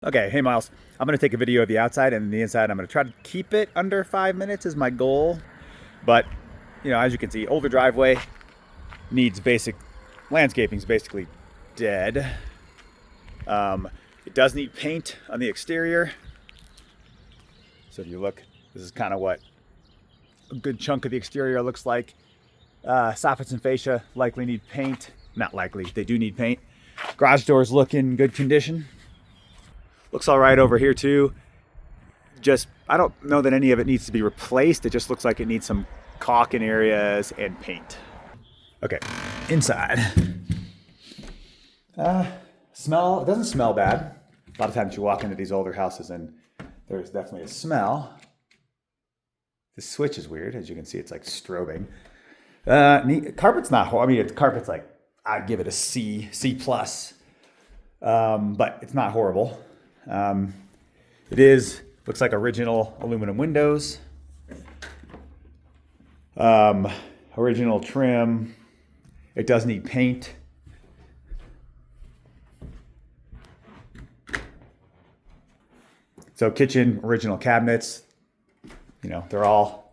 Okay, hey Miles. I'm gonna take a video of the outside and the inside. I'm gonna try to keep it under 5 minutes is my goal. But, as you can see, older driveway needs basic landscaping is basically dead. It does need paint on the exterior. So if you look, this is kind of what a good chunk of the exterior looks like. Soffits and fascia likely need paint. Not likely, they do need paint. Garage doors look in good condition. Looks all right over here too. I don't know that any of it needs to be replaced. It just looks like it needs some caulking areas and paint. Okay, inside. Smell, it doesn't smell bad. A lot of times you walk into these older houses and there's definitely a smell. The switch is weird. As you can see, it's like strobing. Carpet's not horrible. I mean, carpet's like, I'd give it a C, C plus. But it's not horrible. Looks like original aluminum windows. Original trim. It does need paint. So kitchen, original cabinets, they're all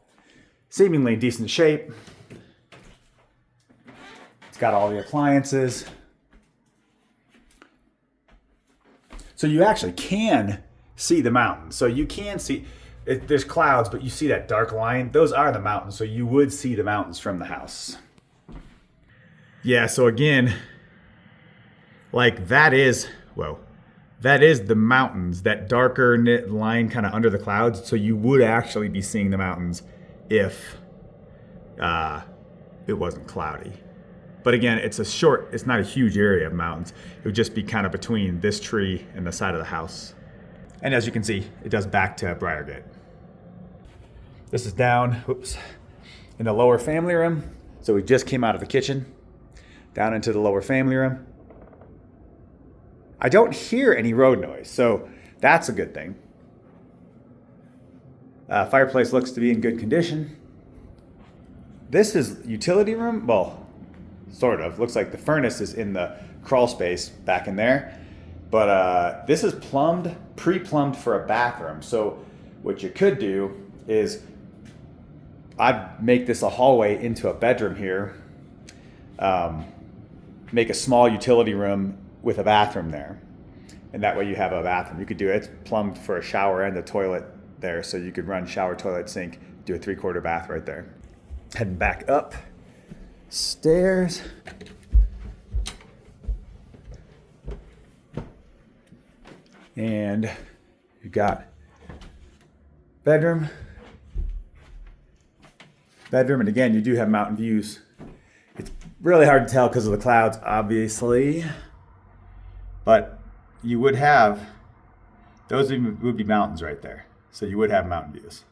seemingly in decent shape. It's got all the appliances. So you actually can see the mountains. So you can see, there's clouds, but you see that dark line. Those are the mountains. So you would see the mountains from the house. Yeah, so again, like that is the mountains, that darker knit line kind of under the clouds. So you would actually be seeing the mountains if it wasn't cloudy. But again, it's not a huge area of mountains. It would just be kind of between this tree and the side of the house. And as you can see, it does back to Briargate. This is down, in the lower family room. So we just came out of the kitchen, down into the lower family room. I don't hear any road noise, so that's a good thing. Fireplace looks to be in good condition. This is utility room. Well, sort of. Looks like the furnace is in the crawl space back in there. But this is pre-plumbed for a bathroom. So what you could do is I'd make this a hallway into a bedroom here. Make a small utility room with a bathroom there. And that way you have a bathroom. You could do it. It's plumbed for a shower and a toilet there. So you could run shower, toilet, sink, do a 3/4 bath right there. Heading back up stairs. And you got bedroom. And again, you do have mountain views. It's really hard to tell because of the clouds, obviously. But you would have, those would be mountains right there. So you would have mountain views.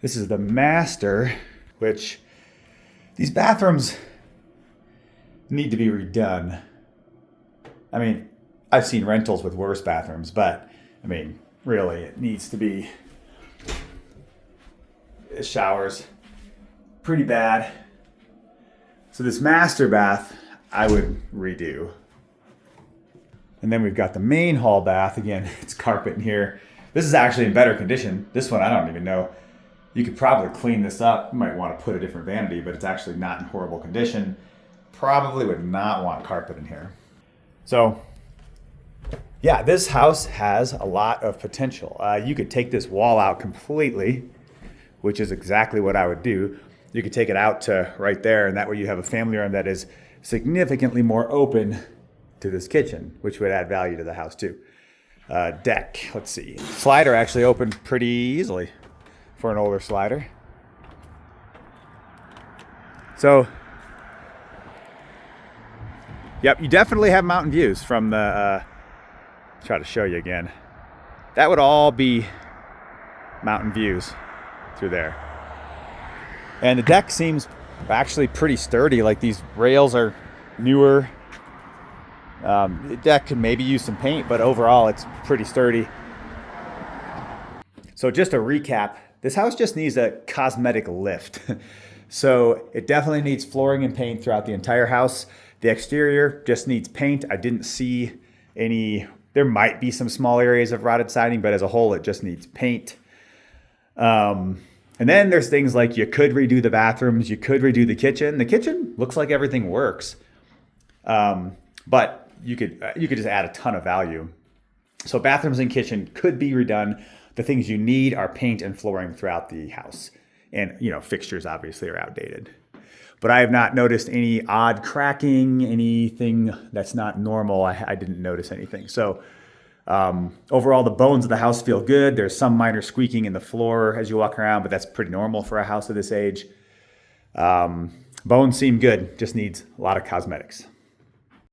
This is the master, which these bathrooms need to be redone. I mean, I've seen rentals with worse bathrooms, but really, it needs to be. Showers, pretty bad. So this master bath, I would redo. And then we've got the main hall bath. Again, it's carpet in here. This is actually in better condition. This one, I don't even know. You could probably clean this up. You might want to put a different vanity, but it's actually not in horrible condition. Probably would not want carpet in here. So, yeah, this house has a lot of potential. You could take this wall out completely, which is exactly what I would do. You could take it out to right there, and that way you have a family room that is significantly more open to this kitchen, which would add value to the house too. Deck, let's see. Slider actually opened pretty easily for an older slider. So, yep, you definitely have mountain views from the, try to show you again. That would all be mountain views through there. And the deck seems actually pretty sturdy. Like these rails are newer. The deck could maybe use some paint, but overall it's pretty sturdy. So just to recap, this house just needs a cosmetic lift. So it definitely needs flooring and paint throughout the entire house. The exterior just needs paint. I didn't see There might be some small areas of rotted siding, but as a whole, it just needs paint. And then there's things like you could redo the bathrooms, you could redo the kitchen. The kitchen looks like everything works, but you could just add a ton of value. So bathrooms and kitchen could be redone. The things you need are paint and flooring throughout the house. And, fixtures obviously are outdated. But I have not noticed any odd cracking, anything that's not normal. I didn't notice anything. So overall, the bones of the house feel good. There's some minor squeaking in the floor as you walk around, but that's pretty normal for a house of this age. Bones seem good, just needs a lot of cosmetics.